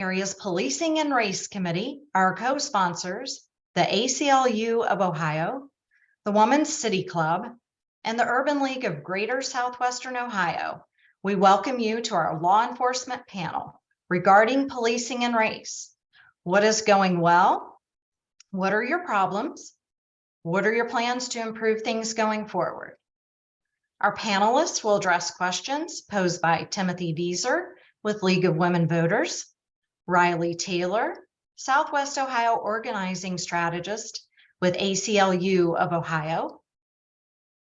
Area's Policing and Race Committee, our co-sponsors, the ACLU of Ohio, the Women's City Club, and the Urban League of Greater Southwestern Ohio. We welcome you to our law enforcement panel regarding policing and race. What is going well? What are your problems? What are your plans to improve things going forward? Our panelists will address questions posed by Timothy Vieser with League of Women Voters, Riley Taylor, Southwest Ohio Organizing Strategist with ACLU of Ohio,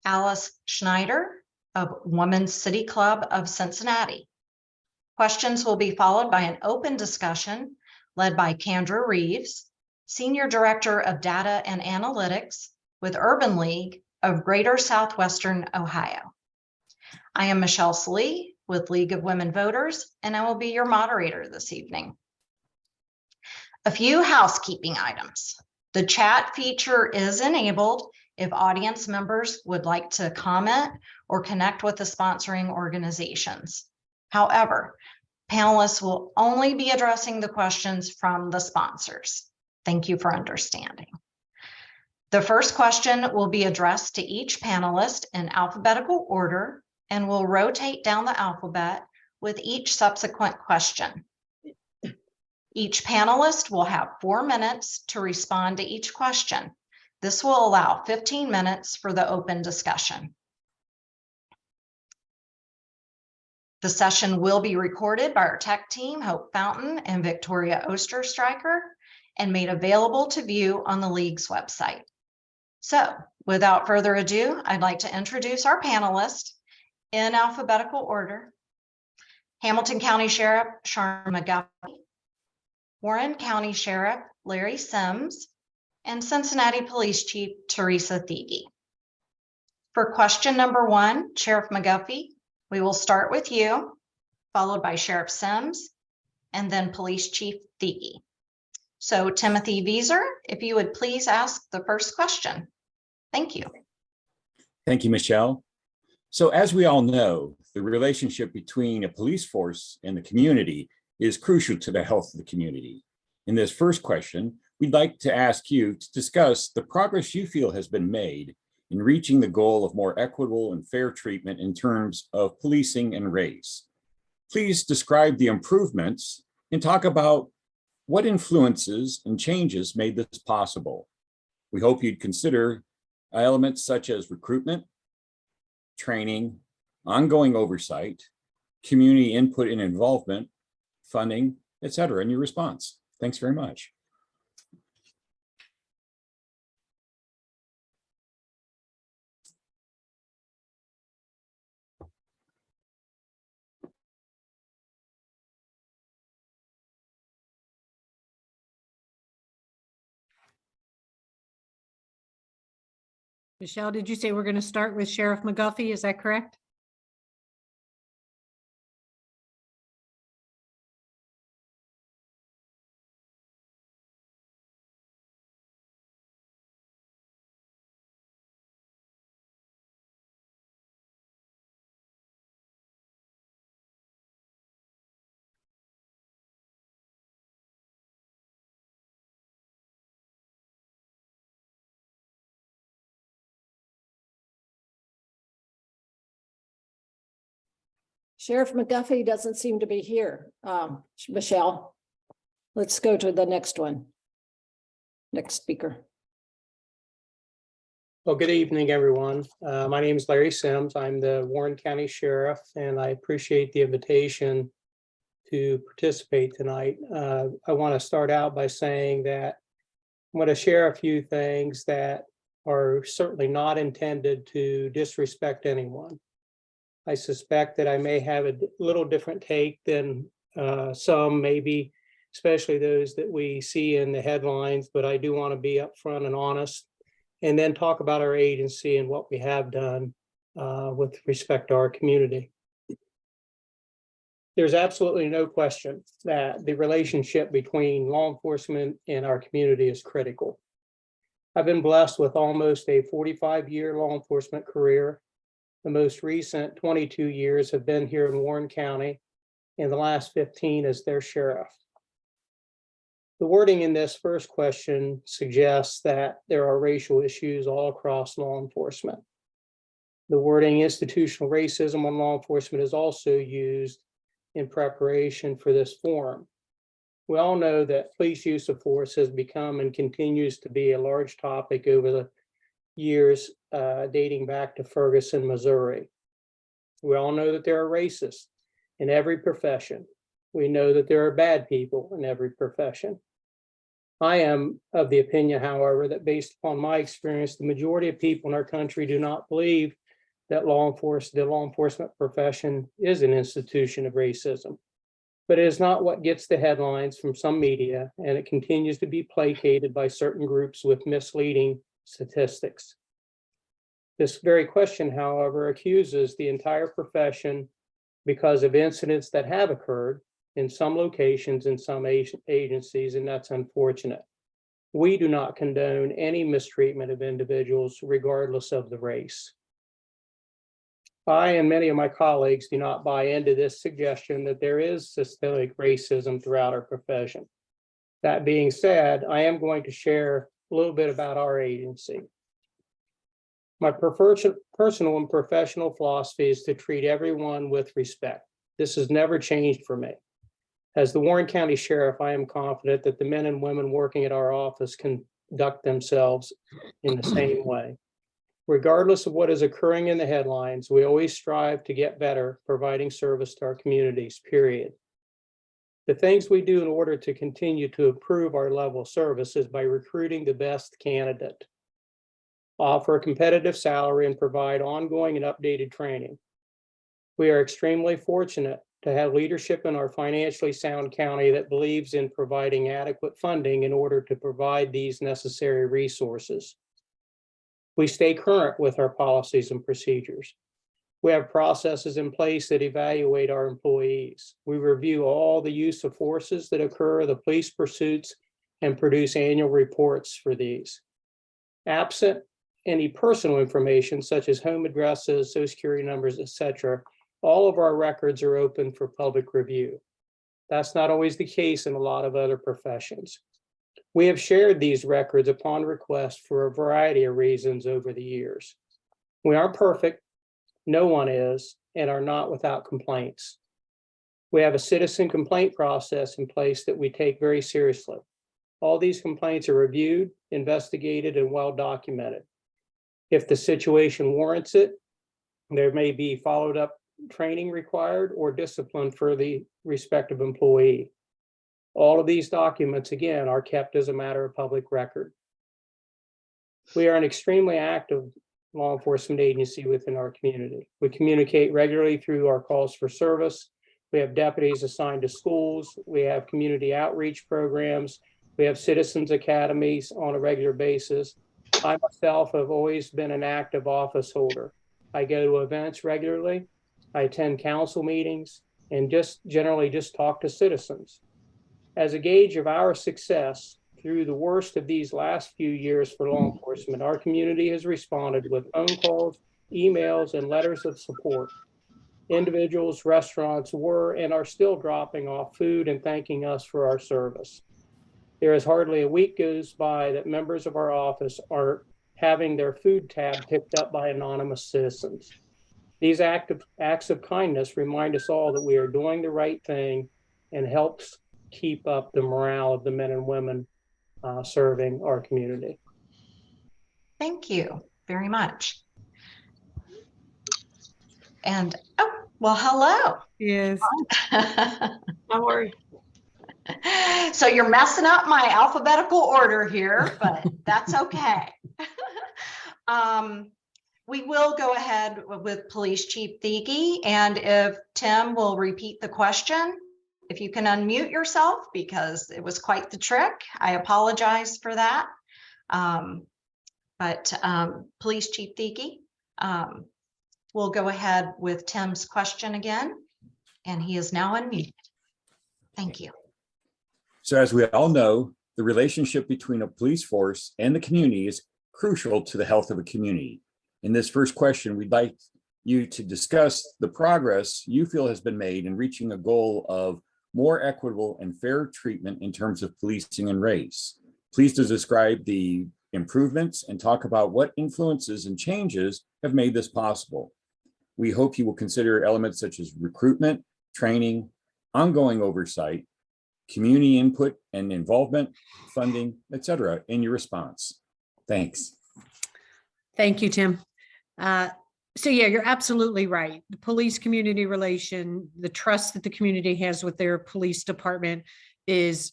Alice Schneider of Women's City Club of Cincinnati. Questions will be followed by an open discussion led by Candra Reeves, Senior Director of Data and Analytics with Urban League of Greater Southwestern Ohio. I am Michelle Slee with League of Women Voters, and I will be your moderator this evening. A few housekeeping items. The chat feature is enabled if audience members would like to comment or connect with the sponsoring organizations. However, panelists will only be addressing the questions from the sponsors. Thank you for understanding. The first question will be addressed to each panelist in alphabetical order and will rotate down the alphabet with each subsequent question. Each panelist will have 4 minutes to respond to each question. This will allow 15 minutes for the open discussion. The session will be recorded by our tech team, Hope Fountain and Victoria Osterstreicher, and made available to view on the League's website. So without further ado, I'd like to introduce our panelists in alphabetical order. Hamilton County Sheriff Charmaine McGuffey, Warren County Sheriff Larry Sims, and Cincinnati Police Chief Teresa Thiege. For question number 1, Sheriff McGuffey, we will start with you, followed by Sheriff Sims, and then Police Chief Thiege. So Timothy Vieser, if you would please ask the first question. Thank you. Thank you, Michelle. So as we all know, the relationship between a police force and the community is crucial to the health of the community. In this first question, we'd like to ask you to discuss the progress you feel has been made in reaching the goal of more equitable and fair treatment in terms of policing and race. Please describe the improvements and talk about what influences and changes made this possible. We hope you'd consider elements such as recruitment, training, ongoing oversight, community input and involvement, funding, etc. in your response. Thanks very much. Michelle, did you say we're going to start with Sheriff McGuffey? Is that correct? Sheriff McGuffey doesn't seem to be here. Michelle, let's go to the next one. Next speaker. Well, good evening, everyone. My name is Larry Sims. I'm the Warren County Sheriff, and I appreciate the invitation to participate tonight. I want to start out by saying that I'm going to share a few things that are certainly not intended to disrespect anyone. I suspect that I may have a little different take than some, maybe, especially those that we see in the headlines, but I do want to be upfront and honest, and then talk about our agency and what we have done with respect to our community. There's absolutely no question that the relationship between law enforcement and our community is critical. I've been blessed with almost a 45-year law enforcement career. The most recent 22 years have been here in Warren County, and the last 15 as their sheriff. The wording in this first question suggests that there are racial issues all across law enforcement. The wording institutional racism on law enforcement is also used in preparation for this forum. We all know that police use of force has become and continues to be a large topic over the years dating back to Ferguson, Missouri. We all know that there are racists in every profession. We know that there are bad people in every profession. I am of the opinion, however, that based upon my experience, the majority of people in our country do not believe that the law enforcement profession is an institution of racism. But it is not what gets the headlines from some media, and it continues to be placated by certain groups with misleading statistics. This very question, however, accuses the entire profession because of incidents that have occurred in some locations, in some agencies, and that's unfortunate. We do not condone any mistreatment of individuals regardless of the race. I and many of my colleagues do not buy into this suggestion that there is systemic racism throughout our profession. That being said, I am going to share a little bit about our agency. My personal and professional philosophy is to treat everyone with respect. This has never changed for me. As the Warren County Sheriff, I am confident that the men and women working at our office conduct themselves in the same way. Regardless of what is occurring in the headlines, we always strive to get better, providing service to our communities, period. The things we do in order to continue to improve our level of service is by recruiting the best candidate, offer a competitive salary, and provide ongoing and updated training. We are extremely fortunate to have leadership in our financially sound county that believes in providing adequate funding in order to provide these necessary resources. We stay current with our policies and procedures. We have processes in place that evaluate our employees. We review all the use of forces that occur, the police pursuits, and produce annual reports for these. Absent any personal information such as home addresses, social security numbers, etc., all of our records are open for public review. That's not always the case in a lot of other professions. We have shared these records upon request for a variety of reasons over the years. We aren't perfect, no one is, and are not without complaints. We have a citizen complaint process in place that we take very seriously. All these complaints are reviewed, investigated, and well documented. If the situation warrants it, there may be followed up training required or discipline for the respective employee. All of these documents, again, are kept as a matter of public record. We are an extremely active law enforcement agency within our community. We communicate regularly through our calls for service. We have deputies assigned to schools. We have community outreach programs. We have citizens academies on a regular basis. I myself have always been an active office holder. I go to events regularly. I attend council meetings and just generally talk to citizens. As a gauge of our success through the worst of these last few years for law enforcement, our community has responded with phone calls, emails, and letters of support. Individuals, restaurants were and are still dropping off food and thanking us for our service. There is hardly a week goes by that members of our office are having their food tab picked up by anonymous citizens. These acts of kindness remind us all that we are doing the right thing and helps keep up the morale of the men and women serving our community. Thank you very much. And, oh, well, hello. Yes. Don't worry. So you're messing up my alphabetical order here, but that's okay. We will go ahead with Police Chief Thiegy, and if Tim will repeat the question, if you can unmute yourself, because it was quite the trick. I apologize for that. Police Chief Thiegy, we'll go ahead with Tim's question again, and he is now unmuted. Thank you. So as we all know, the relationship between a police force and the community is crucial to the health of a community. In this first question, we'd like you to discuss the progress you feel has been made in reaching a goal of more equitable and fair treatment in terms of policing and race. Please describe the improvements and talk about what influences and changes have made this possible. We hope you will consider elements such as recruitment, training, ongoing oversight, community input and involvement, funding, etc. in your response. Thanks. Thank you, Tim. So yeah, you're absolutely right. The police community relation, the trust that the community has with their police department is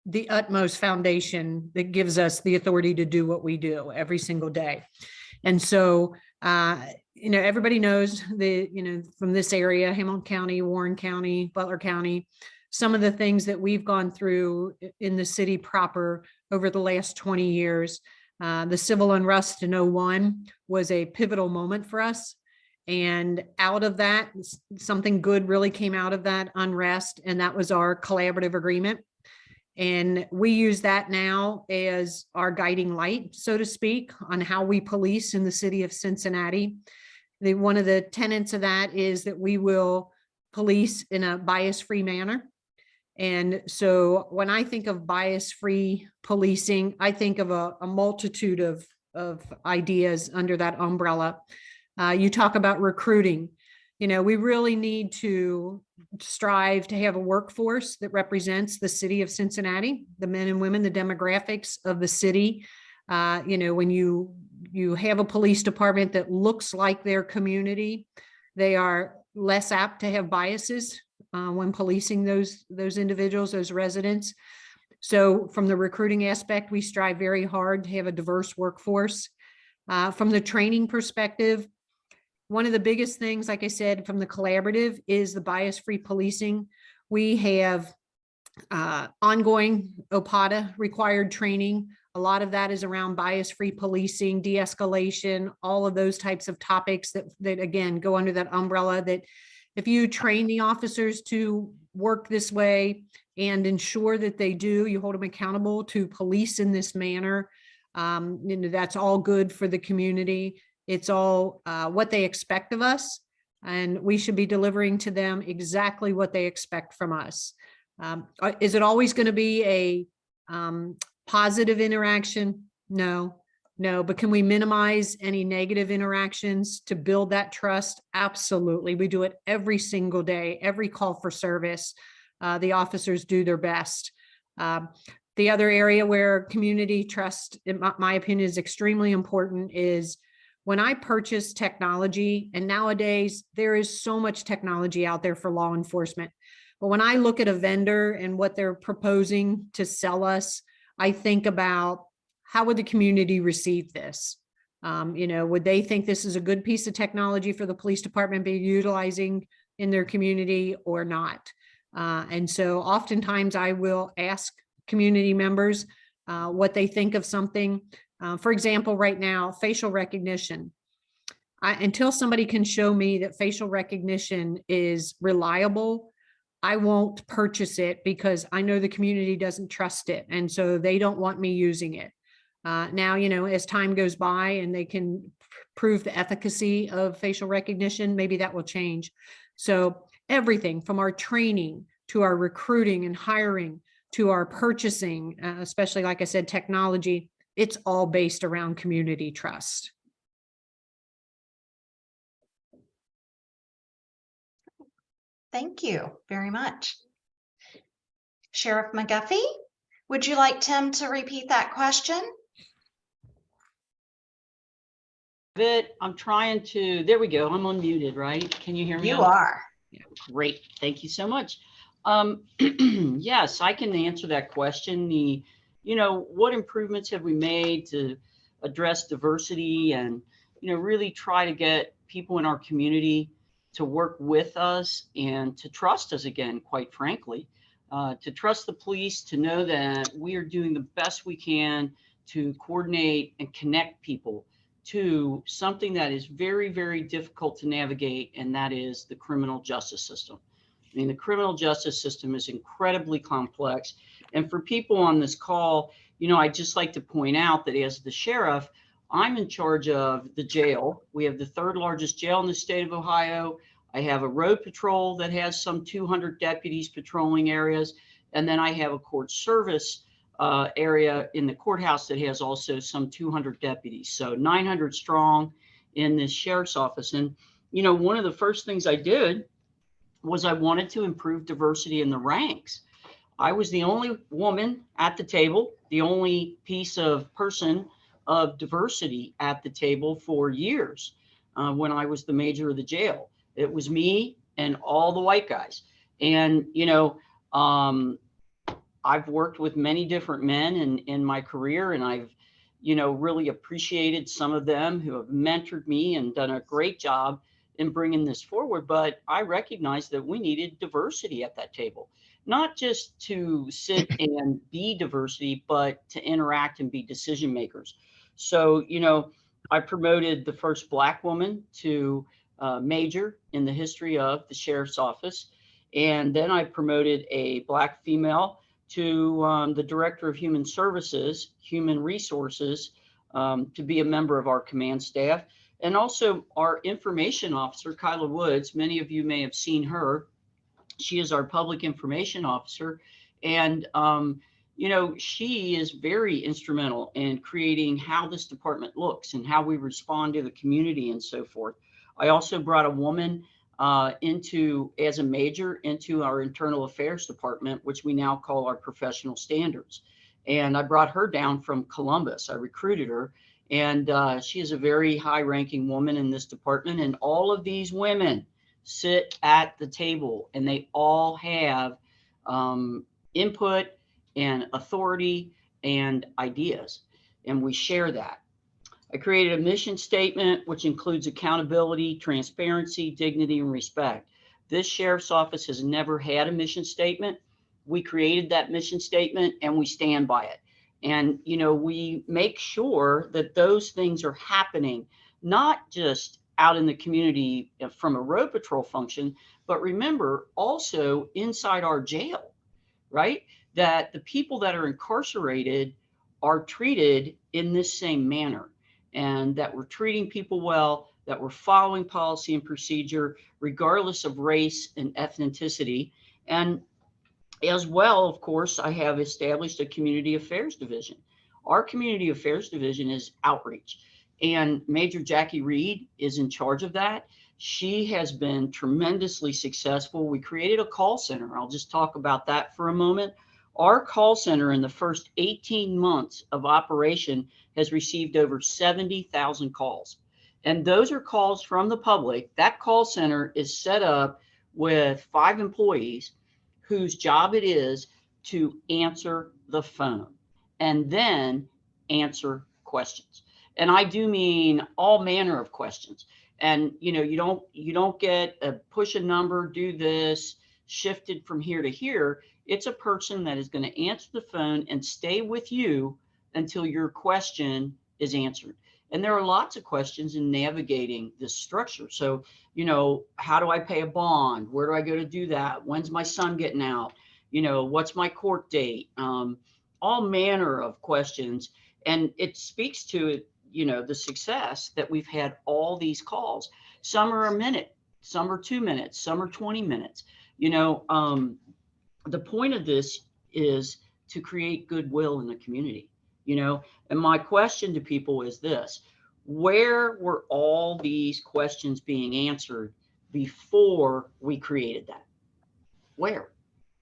the utmost foundation that gives us the authority to do what we do every single day. And so, everybody knows from this area, Hamilton County, Warren County, Butler County, some of the things that we've gone through in the city proper over the last 20 years. The civil unrest in 2001 was a pivotal moment for us. And out of that, something good really came out of that unrest, and that was our collaborative agreement. And we use that now as our guiding light, so to speak, on how we police in the city of Cincinnati. One of the tenets of that is that we will police in a bias-free manner. And so when I think of bias-free policing, I think of a multitude of ideas under that umbrella. You talk about recruiting. We really need to strive to have a workforce that represents the city of Cincinnati, the men and women, the demographics of the city. When you have a police department that looks like their community, they are less apt to have biases when policing those individuals, those residents. So from the recruiting aspect, we strive very hard to have a diverse workforce. From the training perspective, one of the biggest things, like I said, from the collaborative is the bias-free policing. We have ongoing OPATA required training. A lot of that is around bias-free policing, de-escalation, all of those types of topics that again, go under that umbrella that if you train the officers to work this way and ensure that they do, you hold them accountable to police in this manner. That's all good for the community. It's all what they expect of us, and we should be delivering to them exactly what they expect from us. Is it always going to be a positive interaction? No, but can we minimize any negative interactions to build that trust? Absolutely. We do it every single day, every call for service. The officers do their best. The other area where community trust, in my opinion, is extremely important is when I purchase technology, and nowadays there is so much technology out there for law enforcement. But when I look at a vendor and what they're proposing to sell us, I think about how would the community receive this? Would they think this is a good piece of technology for the police department to be utilizing in their community or not? And so oftentimes I will ask community members what they think of something. For example, right now, facial recognition. Until somebody can show me that facial recognition is reliable, I won't purchase it because I know the community doesn't trust it. And so they don't want me using it. Now, as time goes by and they can prove the efficacy of facial recognition, maybe that will change. So everything from our training to our recruiting and hiring to our purchasing, especially, like I said, technology, it's all based around community trust. Thank you very much. Sheriff McGuffey, would you like Tim to repeat that question? I'm trying to, there we go. I'm unmuted, right? Can you hear me? You are. Yeah, great. Thank you so much. Yes, I can answer that question. What improvements have we made to address diversity and, really try to get people in our community to work with us and to trust us again, quite frankly, to trust the police, to know that we are doing the best we can to coordinate and connect people to something that is very, very difficult to navigate, and that is the criminal justice system. I mean, the criminal justice system is incredibly complex. And for people on this call, I'd just like to point out that as the sheriff, I'm in charge of the jail. We have the third largest jail in the state of Ohio. I have a road patrol that has some 200 deputies patrolling areas. And then I have a court service area in the courthouse that has also some 200 deputies. So 900 strong in this sheriff's office. And, you know, one of the first things I did was I wanted to improve diversity in the ranks. I was the only woman at the table, the only piece of person of diversity at the table for years when I was the major of the jail. It was me and all the white guys. And, you know, I've worked with many different men in my career, and I've, you know, really appreciated some of them who have mentored me and done a great job in bringing this forward. But I recognized that we needed diversity at that table, not just to sit and be diversity, but to interact and be decision makers. So, you know, I promoted the first Black woman to major in the history of the sheriff's office. And then I promoted a Black female to the director of human services, human resources, to be a member of our command staff. And also our information officer, Kyla Woods. Many of you may have seen her. She is our public information officer. And, you know, she is very instrumental in creating how this department looks and how we respond to the community and so forth. I also brought a woman as a major into our internal affairs department, which we now call our professional standards. And I brought her down from Columbus. I recruited her, and she is a very high ranking woman in this department. And all of these women sit at the table, and they all have input and authority and ideas, and we share that. I created a mission statement, which includes accountability, transparency, dignity, and respect. This sheriff's office has never had a mission statement. We created that mission statement and we stand by it. And, you know, we make sure that those things are happening, not just out in the community from a road patrol function, but remember also inside our jail, right? That the people that are incarcerated are treated in this same manner, and that we're treating people well, that we're following policy and procedure, regardless of race and ethnicity. And as well, of course, I have established a community affairs division. Our community affairs division is outreach, and Major Jackie Reed is in charge of that. She has been tremendously successful. We created a call center. I'll just talk about that for a moment. Our call center in the first 18 months of operation has received over 70,000 calls. And those are calls from the public. That call center is set up with 5 employees whose job it is to answer the phone and then answer questions. And I do mean all manner of questions. And, you know, you don't get a push a number, do this, shifted from here to here. It's a person that is going to answer the phone and stay with you until your question is answered. And there are lots of questions in navigating this structure. So, you know, how do I pay a bond? Where do I go to do that? When's my son getting out? You know, what's my court date? All manner of questions. And it speaks to, you know, the success that we've had all these calls. Some are a minute, some are 2 minutes, some are 20 minutes. You know, the point of this is to create goodwill in the community, you know. And my question to people is this: where were all these questions being answered before we created that? Where?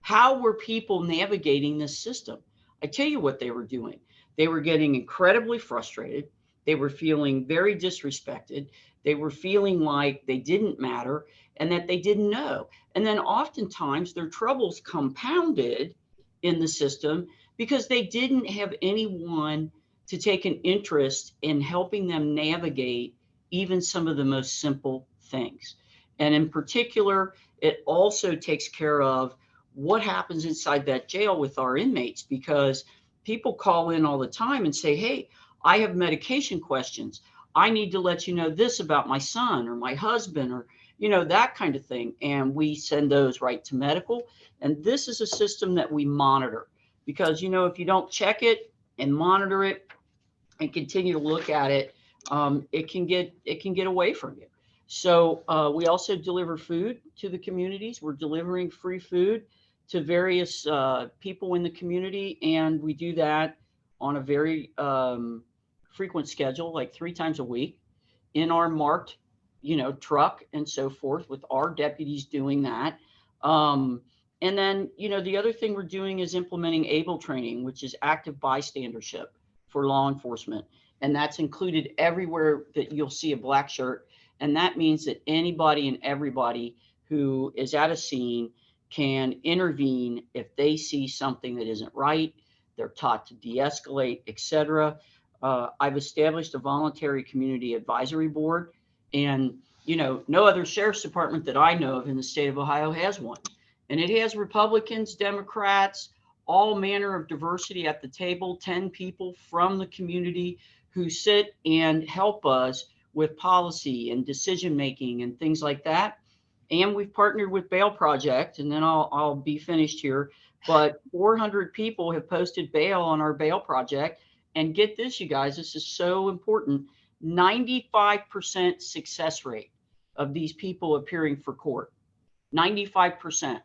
How were people navigating this system? I tell you what they were doing. They were getting incredibly frustrated. They were feeling very disrespected. They were feeling like they didn't matter and that they didn't know. And then oftentimes their troubles compounded in the system because they didn't have anyone to take an interest in helping them navigate even some of the most simple things. And in particular, it also takes care of what happens inside that jail with our inmates, because people call in all the time and say, hey, I have medication questions. I need to let you know this about my son or my husband, or, you know, that kind of thing. And we send those right to medical. And this is a system that we monitor because, you know, if you don't check it and monitor it and continue to look at it, it can get away from you. So we also deliver food to the communities. We're delivering free food to various people in the community, and we do that on a very frequent schedule, like 3 times a week, in our marked, truck and so forth, with our deputies doing that. And then, the other thing we're doing is implementing ABLE training, which is active bystandership for law enforcement. And that's included everywhere that you'll see a black shirt. And that means that anybody and everybody who is at a scene can intervene if they see something that isn't right. They're taught to de-escalate, etc. I've established a voluntary community advisory board, and no other sheriff's department that I know of in the state of Ohio has one. And it has Republicans, Democrats, all manner of diversity at the table, 10 people from the community who sit and help us with policy and decision making and things like that. And we've partnered with Bail Project, and then I'll be finished here. But 400 people have posted bail on our Bail Project. And get this, you guys, this is so important. 95% success rate of these people appearing for court. 95%.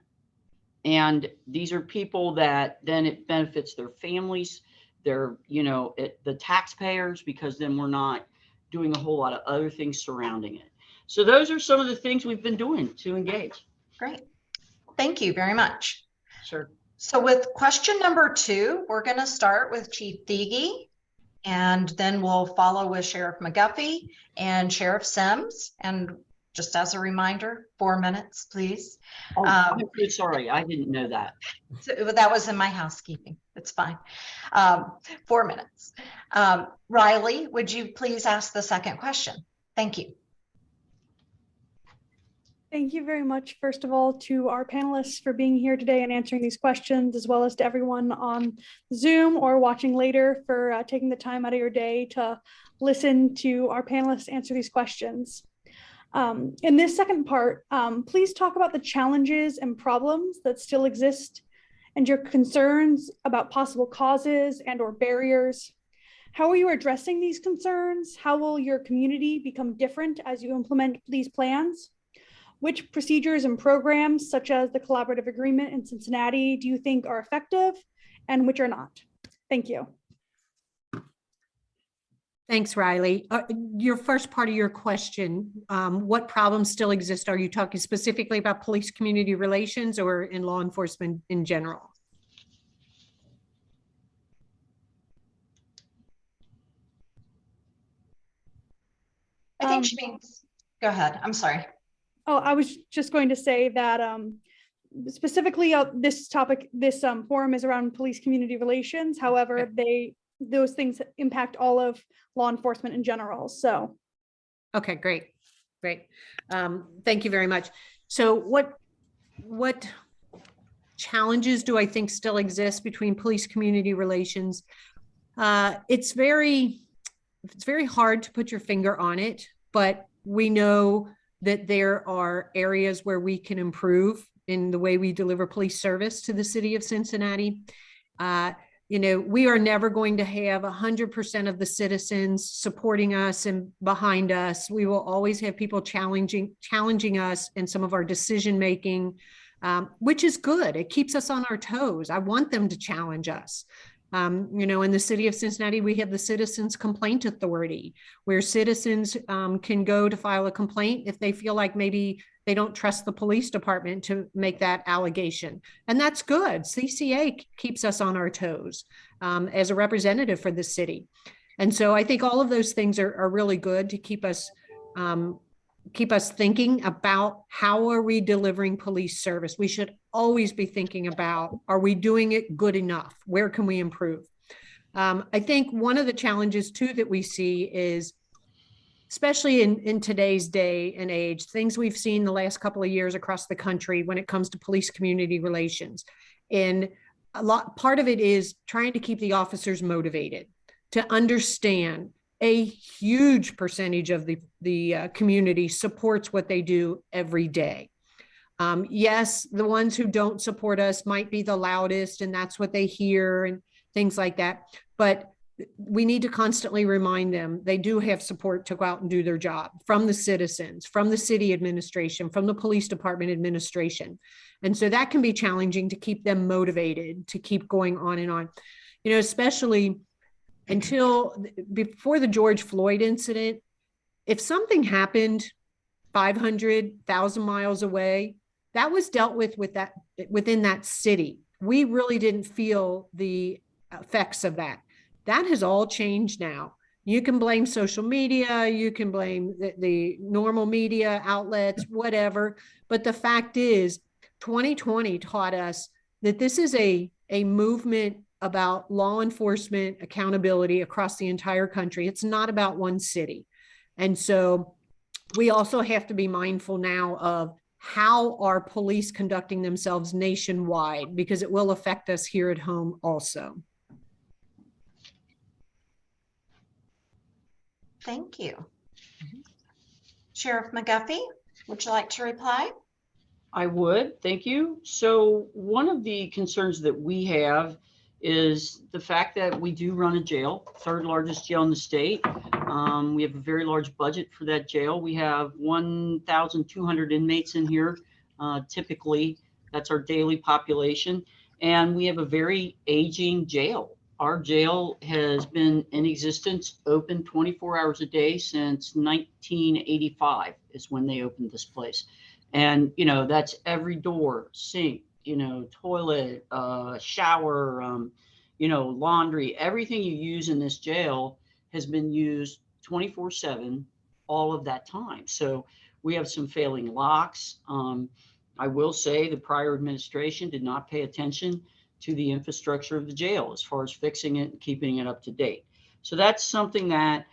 And these are people that then it benefits their families, their, the taxpayers, because then we're not doing a whole lot of other things surrounding it. So those are some of the things we've been doing to engage. Great. Thank you very much. Sure. So with question number 2, we're going to start with Chief Thigi, and then we'll follow with Sheriff McGuffey and Sheriff Sims. And just as a reminder, 4 minutes, please. Oh, I'm so sorry. I didn't know that. So that was in my housekeeping. It's fine. 4 minutes. Riley, would you please ask the second question? Thank you. Thank you very much, first of all, to our panelists for being here today and answering these questions, as well as to everyone on Zoom or watching later for taking the time out of your day to listen to our panelists answer these questions. In this second part, please talk about the challenges and problems that still exist and your concerns about possible causes and or barriers. How are you addressing these concerns? How will your community become different as you implement these plans? Which procedures and programs, such as the collaborative agreement in Cincinnati, do you think are effective and which are not? Thank you. Thanks, Riley. Your first part of your question, what problems still exist? Are you talking specifically about police community relations or in law enforcement in general? I think she means, go ahead. I'm sorry. Oh, I was just going to say that specifically this topic, this forum is around police community relations. However, those things impact all of law enforcement in general. So. Okay, great. Thank you very much. So what challenges do I think still exist between police community relations? It's very hard to put your finger on it, but we know that there are areas where we can improve in the way we deliver police service to the city of Cincinnati. We are never going to have 100% of the citizens supporting us and behind us. We will always have people challenging us in some of our decision making, which is good. It keeps us on our toes. I want them to challenge us. In the city of Cincinnati, we have the Citizens Complaint Authority, where citizens can go to file a complaint if they feel like maybe they don't trust the police department to make that allegation. And that's good. CCA keeps us on our toes as a representative for the city. And so I think all of those things are really good to keep us thinking about how are we delivering police service. We should always be thinking about, are we doing it good enough? Where can we improve? I think one of the challenges too that we see is, especially in today's day and age, things we've seen the last couple of years across the country when it comes to police community relations. And part of it is trying to keep the officers motivated to understand a huge percentage of the community supports what they do every day. Yes, the ones who don't support us might be the loudest and that's what they hear and things like that. But we need to constantly remind them they do have support to go out and do their job from the citizens, from the city administration, from the police department administration. And so that can be challenging to keep them motivated to keep going on and on, you know, especially before the George Floyd incident. If something happened 500,000 miles away, that was dealt with within that city. We really didn't feel the effects of that. That has all changed now. You can blame social media, you can blame the normal media outlets, whatever. But the fact is, 2020 taught us that this is a movement about law enforcement accountability across the entire country. It's not about one city. And so we also have to be mindful now of how are police conducting themselves nationwide, because it will affect us here at home also. Thank you. Sheriff McGuffey, would you like to reply? I would, thank you. So one of the concerns that we have is the fact that we do run a jail, third largest jail in the state. We have a very large budget for that jail. We have 1,200 inmates in here. Typically, that's our daily population. And we have a very aging jail. Our jail has been in existence, open 24 hours a day since 1985 is when they opened this place. And, you know, that's every door, sink, you know, toilet, shower, you know, laundry, everything you use in this jail has been used 24/7 all of that time. So we have some failing locks. I will say the prior administration did not pay attention to the infrastructure of the jail as far as fixing it and keeping it up to date. So that's something that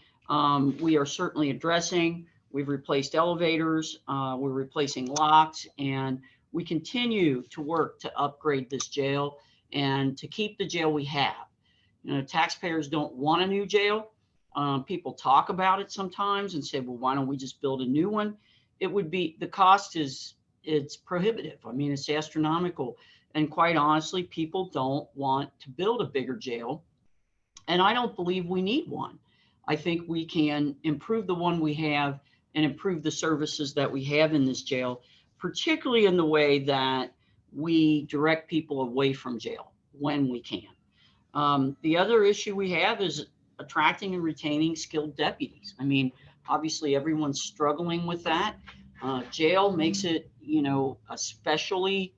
we are certainly addressing. We've replaced elevators, we're replacing locks, and we continue to work to upgrade this jail and to keep the jail we have. You know, taxpayers don't want a new jail. People talk about it sometimes and say, well, why don't we just build a new one? It would be, the cost it's prohibitive. I mean, it's astronomical. And quite honestly, people don't want to build a bigger jail. And I don't believe we need one. I think we can improve the one we have and improve the services that we have in this jail, particularly in the way that we direct people away from jail when we can. The other issue we have is attracting and retaining skilled deputies. I mean, obviously everyone's struggling with that. Jail makes it, you know, especially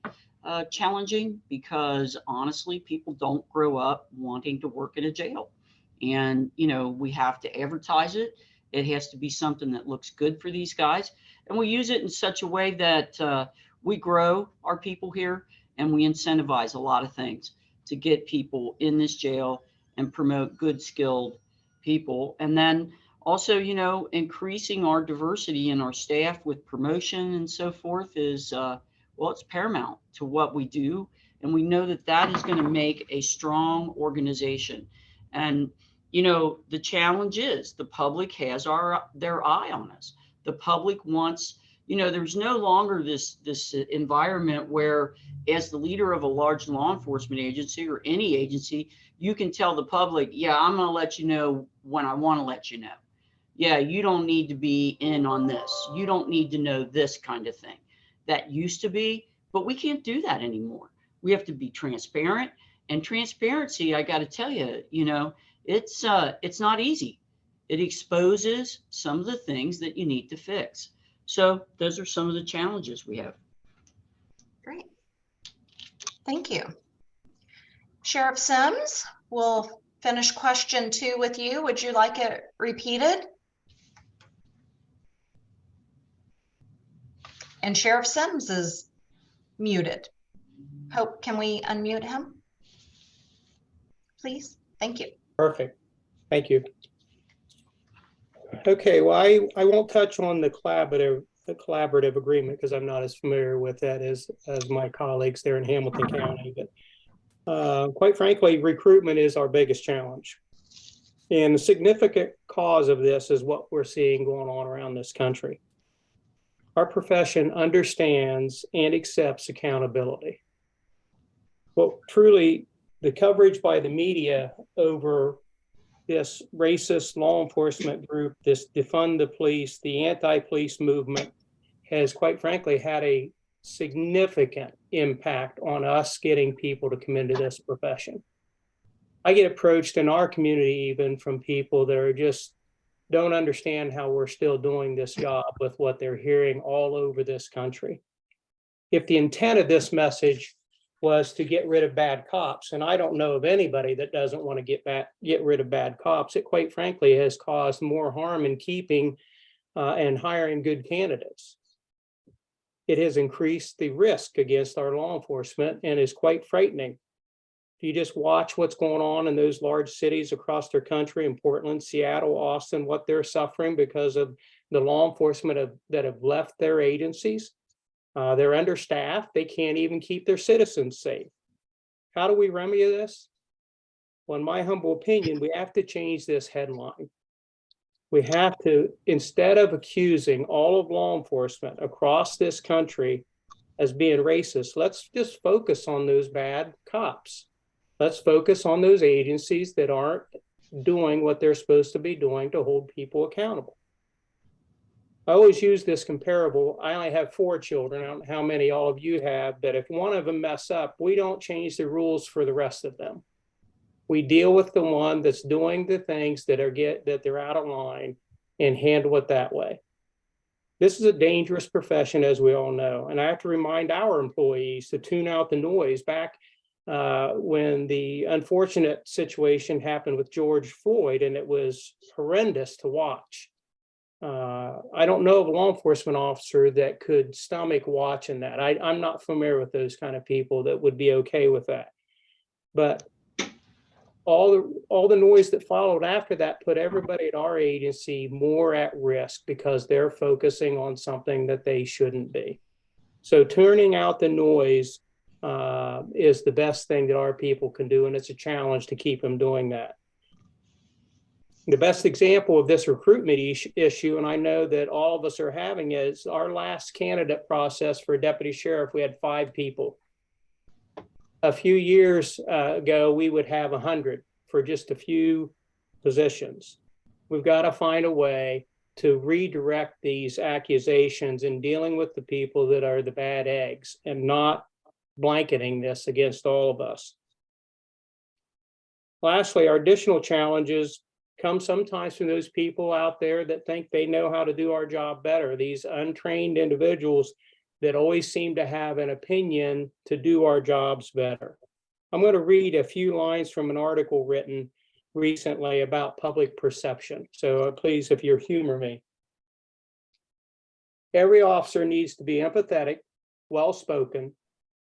challenging because honestly, people don't grow up wanting to work in a jail. And, you know, we have to advertise it. It has to be something that looks good for these guys. And we use it in such a way that we grow our people here and we incentivize a lot of things to get people in this jail and promote good, skilled people. And then also, you know, increasing our diversity in our staff with promotion and so forth is, well, it's paramount to what we do. And we know that that is going to make a strong organization. And, you know, the challenge is the public has their eye on us. The public wants, you know, there's no longer this environment where as the leader of a large law enforcement agency or any agency, you can tell the public, yeah, I'm going to let you know when I want to let you know. Yeah, you don't need to be in on this. You don't need to know this kind of thing. That used to be, but we can't do that anymore. We have to be transparent, and transparency, I got to tell you, you know, it's not easy. It exposes some of the things that you need to fix. So those are some of the challenges we have. Great. Thank you. Sheriff Sims, we'll finish question 2 with you. Would you like it repeated? And Sheriff Sims is muted. Hope, can we unmute him? Please, thank you. Perfect. Thank you. Okay, well, I won't touch on the collaborative agreement because I'm not as familiar with that as my colleagues there in Hamilton County. But quite frankly, recruitment is our biggest challenge. And the significant cause of this is what we're seeing going on around this country. Our profession understands and accepts accountability. Well, truly, the coverage by the media over this racist law enforcement group, this defund the police, the anti-police movement has quite frankly had a significant impact on us getting people to come into this profession. I get approached in our community even from people that are just don't understand how we're still doing this job with what they're hearing all over this country. If the intent of this message was to get rid of bad cops, and I don't know of anybody that doesn't want to get rid of bad cops, it quite frankly has caused more harm in keeping and hiring good candidates. It has increased the risk against our law enforcement and is quite frightening. If you just watch what's going on in those large cities across their country, in Portland, Seattle, Austin, what they're suffering because of the law enforcement that have left their agencies. They're understaffed. They can't even keep their citizens safe. How do we remedy this? Well, in my humble opinion, we have to change this headline. We have to, instead of accusing all of law enforcement across this country as being racist, let's just focus on those bad cops. Let's focus on those agencies that aren't doing what they're supposed to be doing to hold people accountable. I always use this comparable. I only have 4 children. I don't know how many all of you have, but if one of them mess up, we don't change the rules for the rest of them. We deal with the one that's doing the things that they're out of line and handle it that way. This is a dangerous profession, as we all know. And I have to remind our employees to tune out the noise. Back when the unfortunate situation happened with George Floyd, and it was horrendous to watch. I don't know of a law enforcement officer that could stomach watching that. I'm not familiar with those kind of people that would be okay with that. But all the noise that followed after that put everybody at our agency more at risk because they're focusing on something that they shouldn't be. So turning out the noise is the best thing that our people can do, and it's a challenge to keep them doing that. The best example of this recruitment issue, and I know that all of us are having, is our last candidate process for deputy sheriff. We had 5 people. A few years ago, we would have 100 for just a few positions. We've got to find a way to redirect these accusations in dealing with the people that are the bad eggs and not blanketing this against all of us. Lastly, our additional challenges come sometimes from those people out there that think they know how to do our job better. These untrained individuals that always seem to have an opinion to do our jobs better. I'm going to read a few lines from an article written recently about public perception. So please, if you'll humor me. Every officer needs to be empathetic, well-spoken,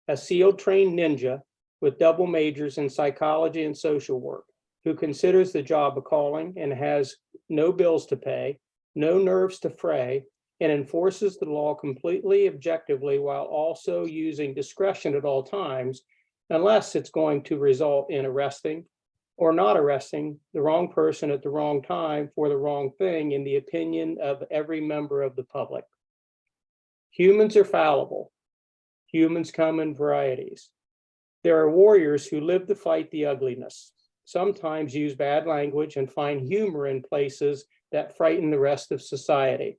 a SEAL trained ninja with double majors in psychology and social work, who considers the job a calling and has no bills to pay, no nerves to fray, and enforces the law completely objectively while also using discretion at all times, unless it's going to result in arresting or not arresting the wrong person at the wrong time for the wrong thing in the opinion of every member of the public. Humans are fallible. Humans come in varieties. There are warriors who live to fight the ugliness, sometimes use bad language and find humor in places that frighten the rest of society.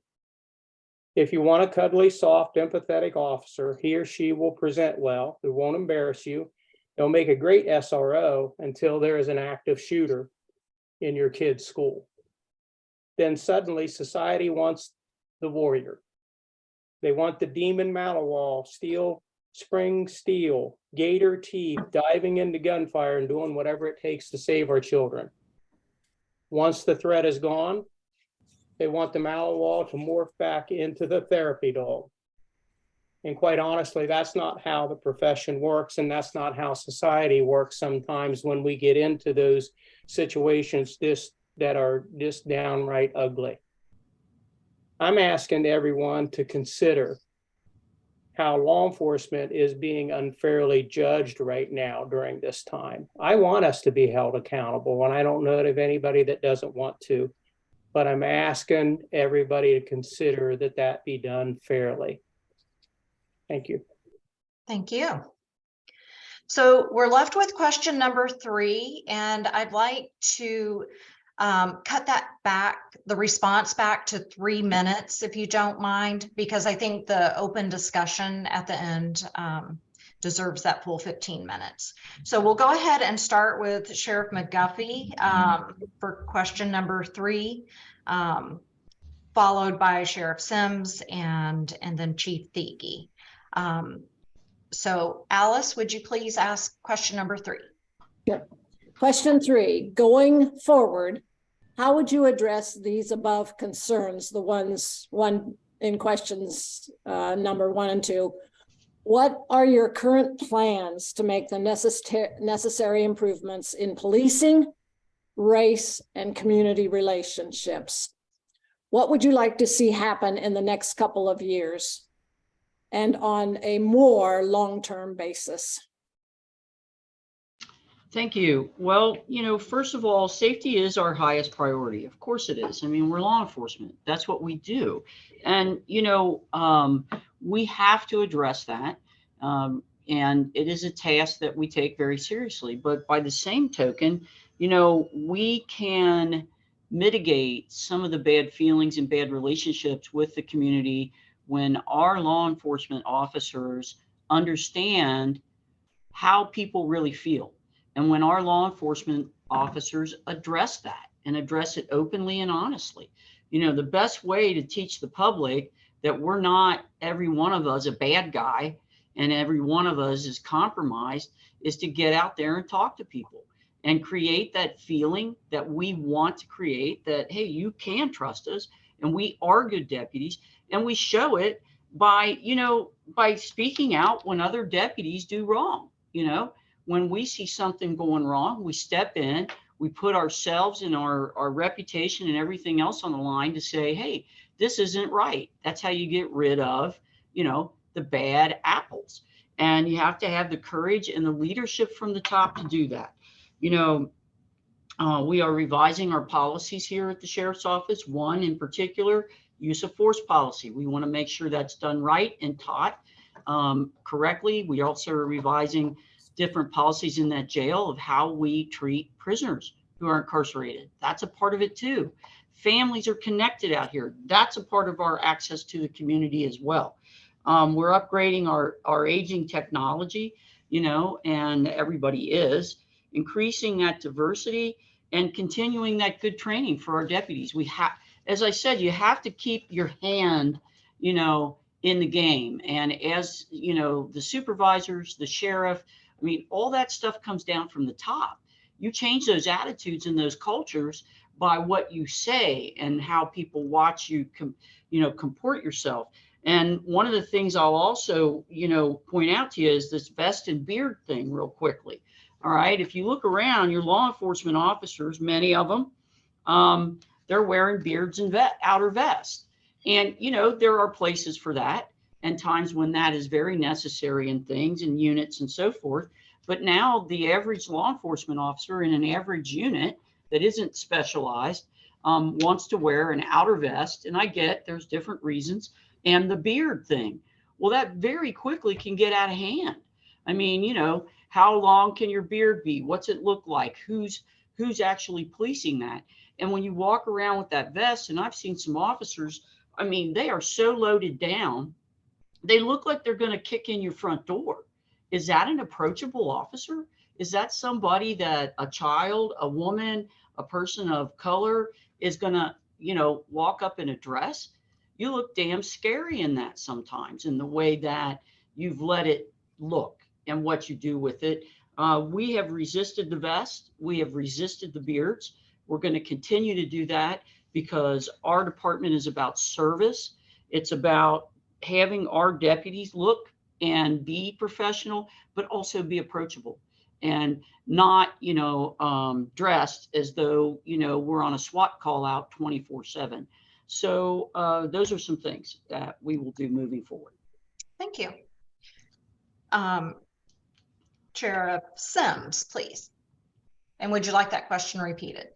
If you want a cuddly, soft, empathetic officer, he or she will present well, who won't embarrass you. They'll make a great SRO until there is an active shooter in your kid's school. Then suddenly society wants the warrior. They want the demon Malawal, spring steel, gator teeth, diving into gunfire and doing whatever it takes to save our children. Once the threat is gone, they want the Malawal to morph back into the therapy dog. And quite honestly, that's not how the profession works, and that's not how society works sometimes when we get into those situations that are just downright ugly. I'm asking everyone to consider how law enforcement is being unfairly judged right now during this time. I want us to be held accountable, and I don't know of anybody that doesn't want to, but I'm asking everybody to consider that that be done fairly. Thank you. Thank you. So we're left with question number 3, and I'd like to cut that back, the response back to 3 minutes, if you don't mind, because I think the open discussion at the end deserves that full 15 minutes. So we'll go ahead and start with Sheriff McGuffey for question number 3, followed by Sheriff Sims and then Chief Thiege. So Alice, would you please ask question number 3? Yep. Question 3, going forward, how would you address these above concerns, the ones in questions number 1 and 2? What are your current plans to make the necessary improvements in policing, race, and community relationships? What would you like to see happen in the next couple of years and on a more long-term basis? Thank you. Well, first of all, safety is our highest priority. Of course it is. I mean, we're law enforcement. That's what we do. And, we have to address that. And it is a task that we take very seriously. But by the same token, we can mitigate some of the bad feelings and bad relationships with the community when our law enforcement officers understand how people really feel. And when our law enforcement officers address that and address it openly and honestly, the best way to teach the public that we're not, every one of us, a bad guy and every one of us is compromised is to get out there and talk to people and create that feeling that we want to create, that, hey, you can trust us and we are good deputies. And we show it by, by speaking out when other deputies do wrong. When we see something going wrong, we step in, we put ourselves and our reputation and everything else on the line to say, hey, this isn't right. That's how you get rid of, the bad apples. And you have to have the courage and the leadership from the top to do that. We are revising our policies here at the Sheriff's Office. One in particular, use of force policy. We want to make sure that's done right and taught correctly. We also are revising different policies in that jail of how we treat prisoners who are incarcerated. That's a part of it too. Families are connected out here. That's a part of our access to the community as well. We're upgrading our aging technology, and everybody is increasing that diversity and continuing that good training for our deputies. We have, as I said, you have to keep your hand, in the game. And as, the supervisors, the sheriff, I mean, all that stuff comes down from the top. You change those attitudes and those cultures by what you say and how people watch you, comport yourself. And one of the things I'll also, point out to you is this vest and beard thing real quickly. All right. If you look around, your law enforcement officers, many of them, they're wearing beards and outer vests. And, there are places for that and times when that is very necessary in things and units and so forth. But now the average law enforcement officer in an average unit that isn't specialized wants to wear an outer vest. And I get there's different reasons. And the beard thing, well, that very quickly can get out of hand. I mean, how long can your beard be? What's it look like? Who's actually policing that? And when you walk around with that vest, and I've seen some officers, I mean, they are so loaded down, they look like they're going to kick in your front door. Is that an approachable officer? Is that somebody that a child, a woman, a person of color is going to, walk up in a dress? You look damn scary in that sometimes, in the way that you've let it look and what you do with it. We have resisted the vest. We have resisted the beards. We're going to continue to do that because our department is about service. It's about having our deputies look and be professional, but also be approachable and not, dressed as though, we're on a SWAT call out 24/7. So those are some things that we will do moving forward. Thank you. Sheriff Sims, please. And would you like that question repeated?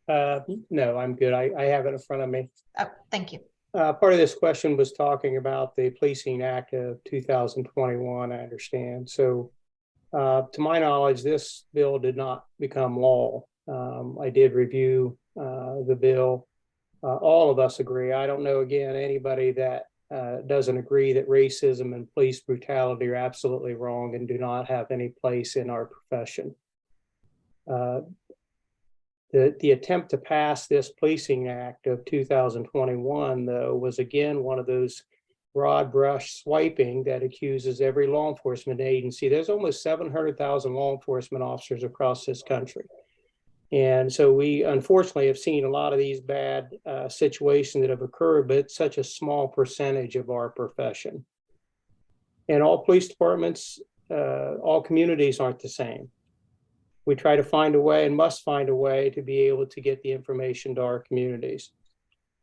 No, I'm good. I have it in front of me. Oh, thank you. Part of this question was talking about the Policing Act of 2021, I understand. So To my knowledge, this bill did not become law. I did review the bill. All of us agree. I don't know, again, anybody that doesn't agree that racism and police brutality are absolutely wrong and do not have any place in our profession. The attempt to pass this Policing Act of 2021, though, was again one of those broad brush swiping that accuses every law enforcement agency. There's almost 700,000 law enforcement officers across this country. And so we unfortunately have seen a lot of these bad situations that have occurred, but it's such a small percentage of our profession. And all police departments, all communities aren't the same. We try to find a way and must find a way to be able to get the information to our communities.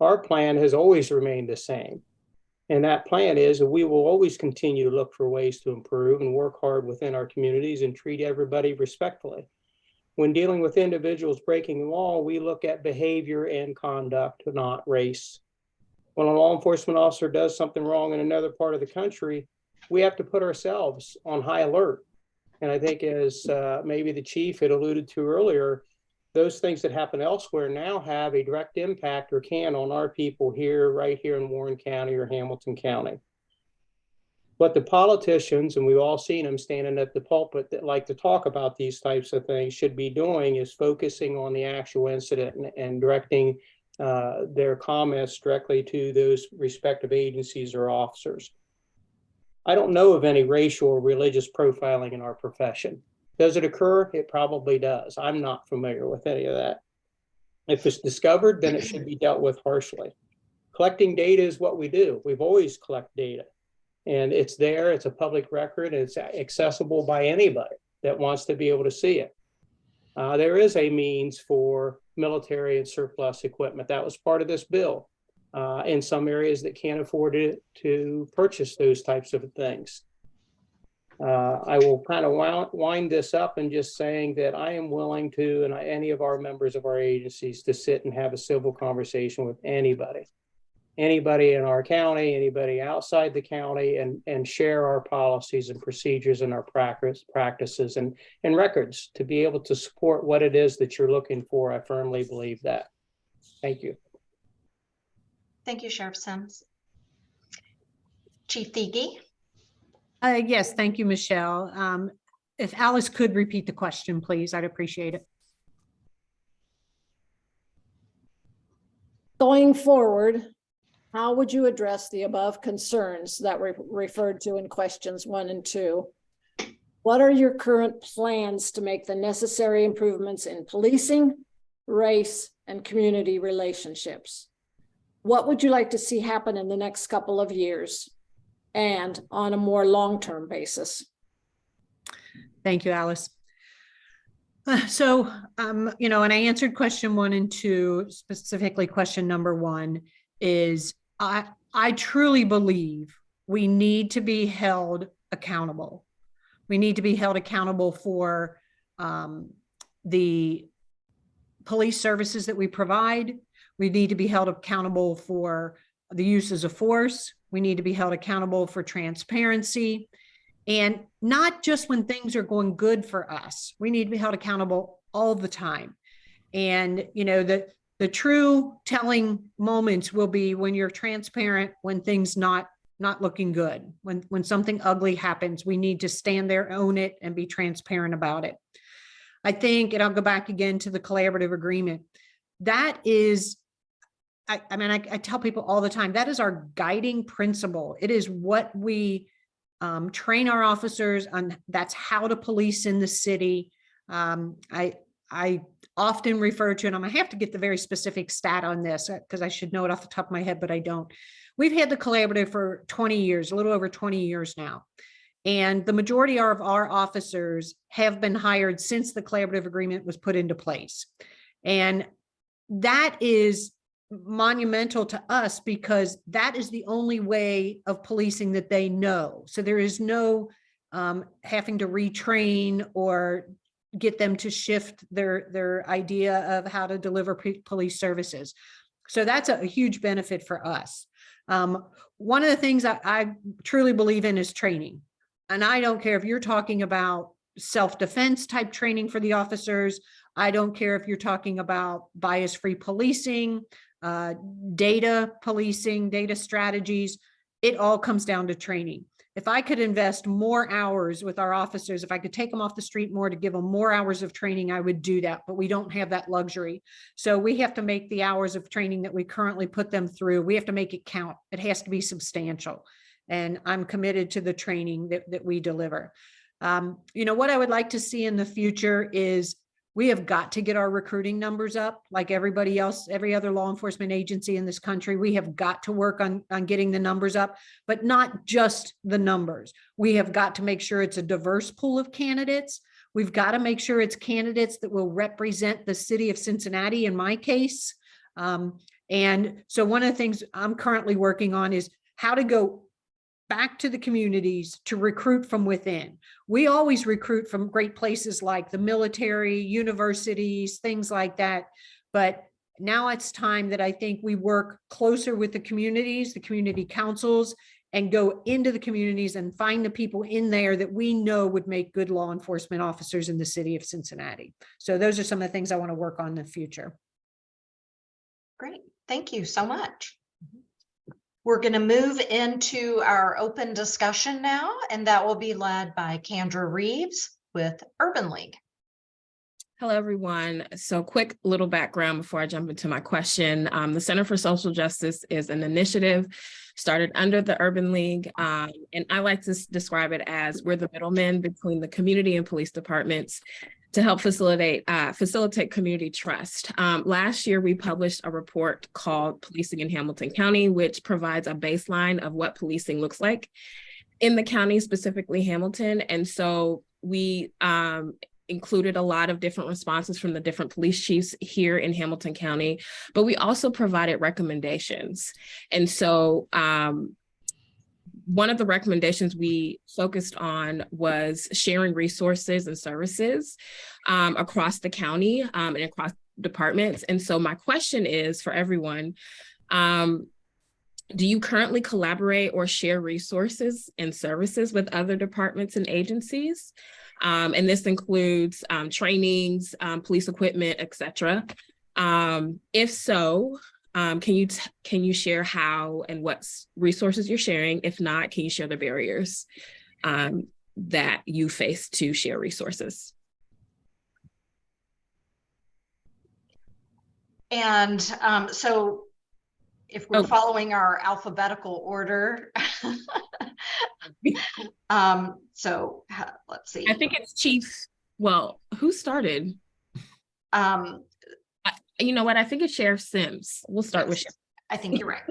Our plan has always remained the same. And that plan is that we will always continue to look for ways to improve and work hard within our communities and treat everybody respectfully. When dealing with individuals breaking the law, we look at behavior and conduct, not race. When a law enforcement officer does something wrong in another part of the country, we have to put ourselves on high alert. And I think, as maybe the chief had alluded to earlier, those things that happen elsewhere now have a direct impact, or can, on our people here, right here in Warren County or Hamilton County. What the politicians, and we've all seen them standing at the pulpit that like to talk about these types of things, should be doing is focusing on the actual incident and directing their comments directly to those respective agencies or officers. I don't know of any racial or religious profiling in our profession. Does it occur? It probably does. I'm not familiar with any of that. If it's discovered, then it should be dealt with harshly. Collecting data is what we do. We've always collected data. And it's there, it's a public record, and it's accessible by anybody that wants to be able to see it. There is a means for military and surplus equipment. That was part of this bill. In some areas that can't afford it to purchase those types of things. I will kind of wind this up and just saying that I am willing to, and any of our members of our agencies, to sit and have a civil conversation with anybody in our county, anybody outside the county, and share our policies and procedures and our practices and records to be able to support what it is that you're looking for. I firmly believe that. Thank you. Thank you, Sheriff Sims. Chief Thigi. Yes, thank you, Michelle. If Alice could repeat the question, please, I'd appreciate it. Going forward, how would you address the above concerns that were referred to in questions 1 and 2? What are your current plans to make the necessary improvements in policing, race, and community relationships? What would you like to see happen in the next couple of years and on a more long-term basis? Thank you, Alice. And I answered question 1 and 2, specifically question number 1 is, I truly believe we need to be held accountable. We need to be held accountable for the police services that we provide. We need to be held accountable for the uses of force. We need to be held accountable for transparency, and not just when things are going good for us. We need to be held accountable all the time. And, the true telling moments will be when you're transparent, when things not looking good, when something ugly happens. We need to stand there, own it, and be transparent about it. I think, and I'll go back again to the collaborative agreement. That is, I tell people all the time, that is our guiding principle. It is what we train our officers on. That's how to police in the city. I often refer to, and I'm gonna have to get the very specific stat on this because I should know it off the top of my head, but I don't. We've had the collaborative for 20 years, a little over 20 years now. And the majority of our officers have been hired since the collaborative agreement was put into place. And that is monumental to us because that is the only way of policing that they know. So there is no having to retrain or get them to shift their idea of how to deliver police services. So that's a huge benefit for us. One of the things I truly believe in is training. And I don't care if you're talking about self-defense type training for the officers. I don't care if you're talking about bias-free policing, data policing, data strategies. It all comes down to training. If I could invest more hours with our officers, if I could take them off the street more to give them more hours of training, I would do that, but we don't have that luxury. So we have to make the hours of training that we currently put them through, we have to make it count. It has to be substantial. And I'm committed to the training that we deliver. You know, what I would like to see in the future is we have got to get our recruiting numbers up like everybody else, every other law enforcement agency in this country. We have got to work on getting the numbers up, but not just the numbers. We have got to make sure it's a diverse pool of candidates. We've got to make sure it's candidates that will represent the city of Cincinnati in my case. And so one of the things I'm currently working on is how to go back to the communities to recruit from within. We always recruit from great places like the military, universities, things like that. But now it's time that I think we work closer with the communities, the community councils, and go into the communities and find the people in there that we know would make good law enforcement officers in the city of Cincinnati. So those are some of the things I want to work on in the future. Great. Thank you so much. We're going to move into our open discussion now, and that will be led by Candra Reeves with Urban League. Hello, everyone. So quick little background before I jump into my question. The Center for Social Justice is an initiative started under the Urban League, and I like to describe it as we're the middlemen between the community and police departments to help facilitate community trust. Last year, we published a report called Policing in Hamilton County, which provides a baseline of what policing looks like in the county, specifically Hamilton. And so we included a lot of different responses from the different police chiefs here in Hamilton County, but we also provided recommendations. And so one of the recommendations we focused on was sharing resources and services across the county and across departments. And so my question is for everyone, do you currently collaborate or share resources and services with other departments and agencies? And this includes trainings, police equipment, et cetera. If so, can you share how and what resources you're sharing? If not, can you share the barriers that you face to share resources? And so if we're following our alphabetical order, so let's see. I think it's Chief. Well, who started? You know what? I think it's Sheriff Sims. We'll start with Sheriff. I think you're right.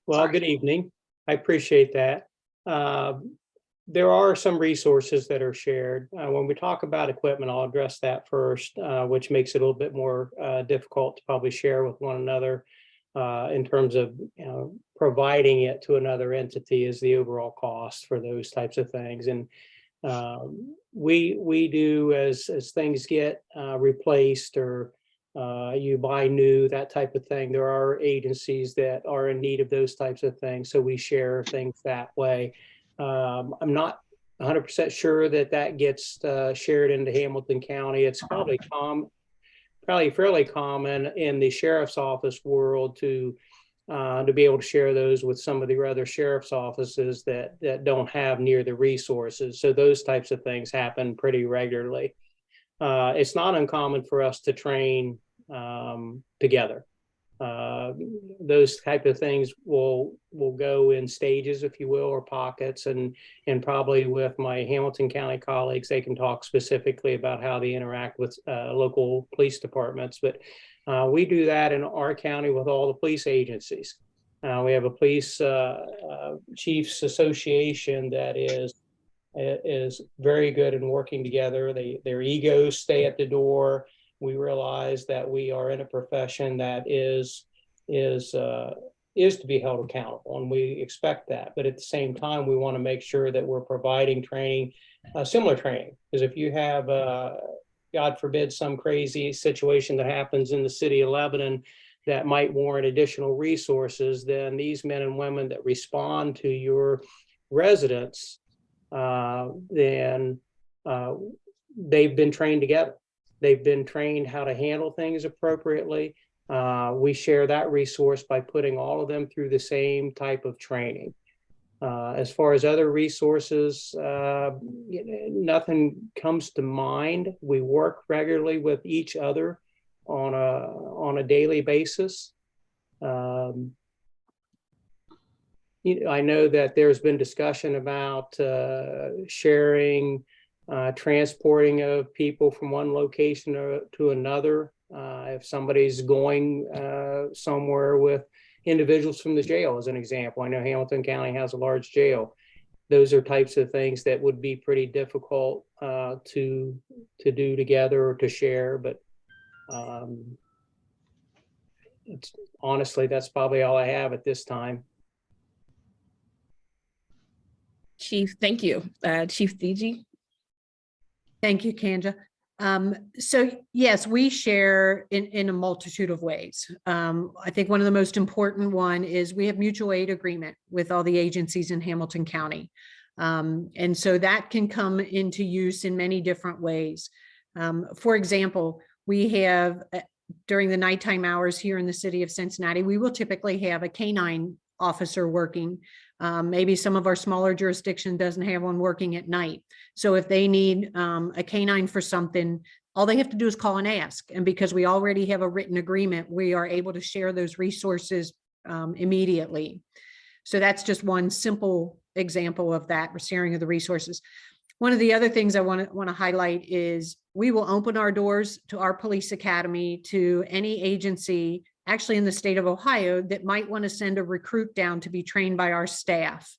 Well, Sorry. Good evening. I appreciate that. There are some resources that are shared. When we talk about equipment, I'll address that first, which makes it a little bit more difficult to probably share with one another in terms of providing it to another entity is the overall cost for those types of things. And we do as things get replaced or you buy new, that type of thing. There are agencies that are in need of those types of things. So we share things that way. I'm not 100% sure that gets shared into Hamilton County. It's probably fairly common in the sheriff's office world to be able to share those with some of the other sheriff's offices that don't have near the resources. So those types of things happen pretty regularly. It's not uncommon for us to train together. Those type of things will go in stages, if you will, or pockets, and probably with my Hamilton County colleagues, they can talk specifically about how they interact with local police departments. But we do that in our county with all the police agencies. We have a police chiefs association that is very good in working together. Their egos stay at the door. We realize that we are in a profession that is to be held accountable, and we expect that. But at the same time, we want to make sure that we're providing training, similar training. Because if you have, God forbid, some crazy situation that happens in the city of Lebanon that might warrant additional resources, then these men and women that respond to your residents, then they've been trained together. They've been trained how to handle things appropriately. We share that resource by putting all of them through the same type of training. As far as other resources, nothing comes to mind. We work regularly with each other on a daily basis. I know that there's been discussion about sharing, transporting of people from one location to another. If somebody's going somewhere with individuals from the jail, as an example, I know Hamilton County has a large jail. Those are types of things that would be pretty difficult to do together or to share. But honestly, that's probably all I have at this time. Chief, thank you. Chief DG. Thank you, Candra. So yes, we share in a multitude of ways. I think one of the most important one is we have mutual aid agreement with all the agencies in Hamilton County. And so that can come into use in many different ways. For example, we have during the nighttime hours here in the city of Cincinnati, we will typically have a canine officer working. Maybe some of our smaller jurisdiction doesn't have one working at night. So if they need a canine for something, all they have to do is call and ask. And because we already have a written agreement, we are able to share those resources immediately. So that's just one simple example of that, sharing of the resources. One of the other things I want to highlight is we will open our doors to our police academy to any agency actually in the state of Ohio that might want to send a recruit down to be trained by our staff.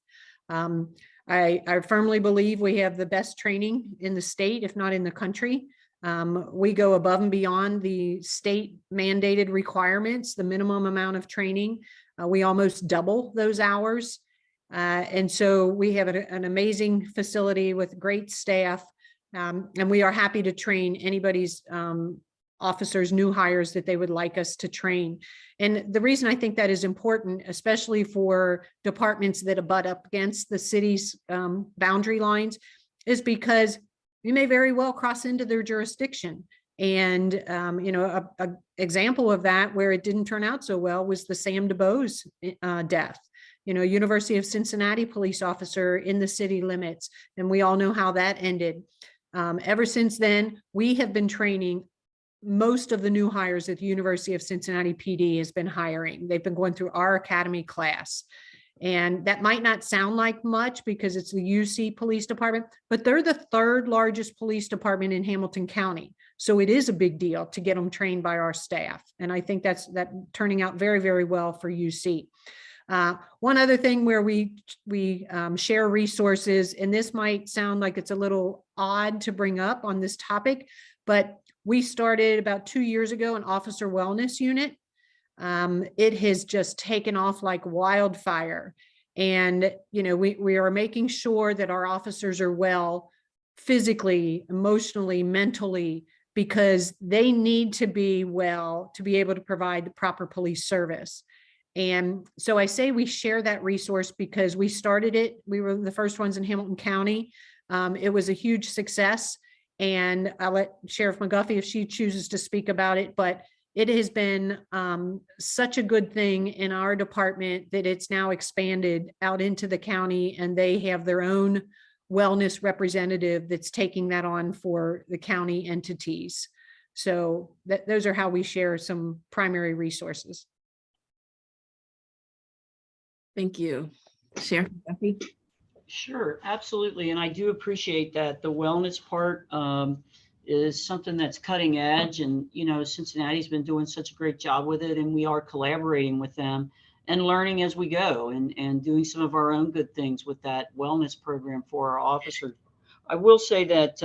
I firmly believe we have the best training in the state, if not in the country. We go above and beyond the state mandated requirements, the minimum amount of training. We almost double those hours. And so we have an amazing facility with great staff, and we are happy to train anybody's officers, new hires that they would like us to train. And the reason I think that is important, especially for departments that abut up against the city's boundary lines, is because you may very well cross into their jurisdiction. And, a example of that where it didn't turn out so well was the Sam DeBose death. University of Cincinnati police officer in the city limits. And we all know how that ended. Ever since then, we have been training most of the new hires at the University of Cincinnati PD has been hiring. They've been going through our academy class. And that might not sound like much because it's the UC police department, but they're the third largest police department in Hamilton County. So it is a big deal to get them trained by our staff. And I think that's turning out very, very well for UC. One other thing where we share resources, and this might sound like it's a little odd to bring up on this topic, but we started about 2 years ago an officer wellness unit. It has just taken off like wildfire. And, we are making sure that our officers are well physically, emotionally, mentally, because they need to be well to be able to provide the proper police service. And so I say we share that resource because we started it. We were the first ones in Hamilton County. It was a huge success. And I'll let Sheriff McGuffey if she chooses to speak about it, but it has been such a good thing in our department that it's now expanded out into the county, and they have their own wellness representative that's taking that on for the county entities. So those are how we share some primary resources. Thank you. Sheriff McGuffey. Sure, absolutely. And I do appreciate that. The wellness part is something that's cutting edge. And, Cincinnati's been doing such a great job with it. And we are collaborating with them and learning as we go and doing some of our own good things with that wellness program for our officers. I will say that,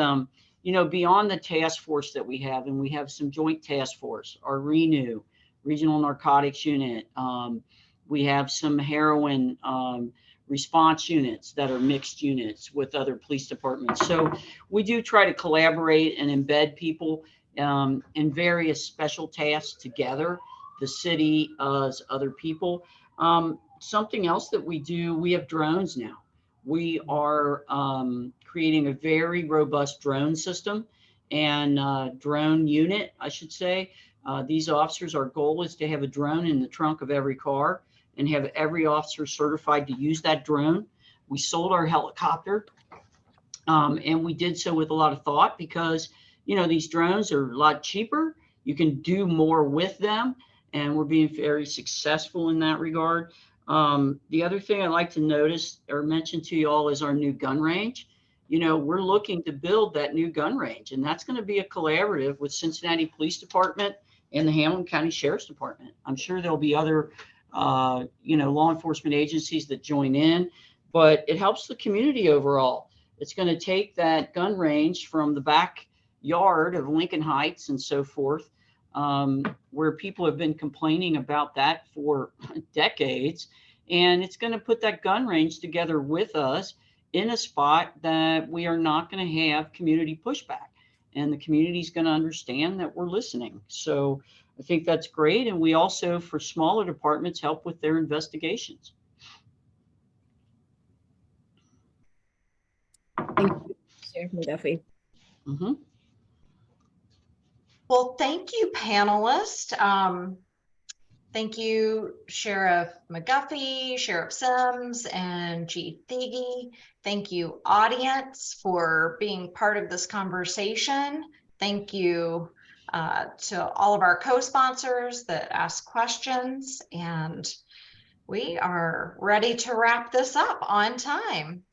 beyond the task force that we have, and we have some joint task force, our RENEW, Regional Narcotics Unit. We have some heroin response units that are mixed units with other police departments. So we do try to collaborate and embed people in various special tasks together, the city as other people. Something else that we do, we have drones now. We are creating a very robust drone system and drone unit, I should say. These officers, our goal is to have a drone in the trunk of every car and have every officer certified to use that drone. We sold our helicopter, and we did so with a lot of thought because, you know, these drones are a lot cheaper. You can do more with them, and we're being very successful in that regard. The other thing I'd like to notice or mention to you all is our new gun range. You know, we're looking to build that new gun range, and that's going to be a collaborative with Cincinnati Police Department and the Hamilton County Sheriff's Department. I'm sure there'll be other, you know, law enforcement agencies that join in, but it helps the community overall. It's going to take that gun range from the backyard of Lincoln Heights and so forth, where people have been complaining about that for decades. And it's going to put that gun range together with us in a spot that we are not going to have community pushback. And the community is going to understand that we're listening. So I think that's great. And we also, for smaller departments, help with their investigations. Thank you, Sheriff McGuffey. Mm-hmm. Well, thank you, panelists. Thank you, Sheriff McGuffey, Sheriff Sims, and Chief Thigi. Thank you, audience, for being part of this conversation. Thank you to all of our co-sponsors that asked questions, and we are ready to wrap this up on time.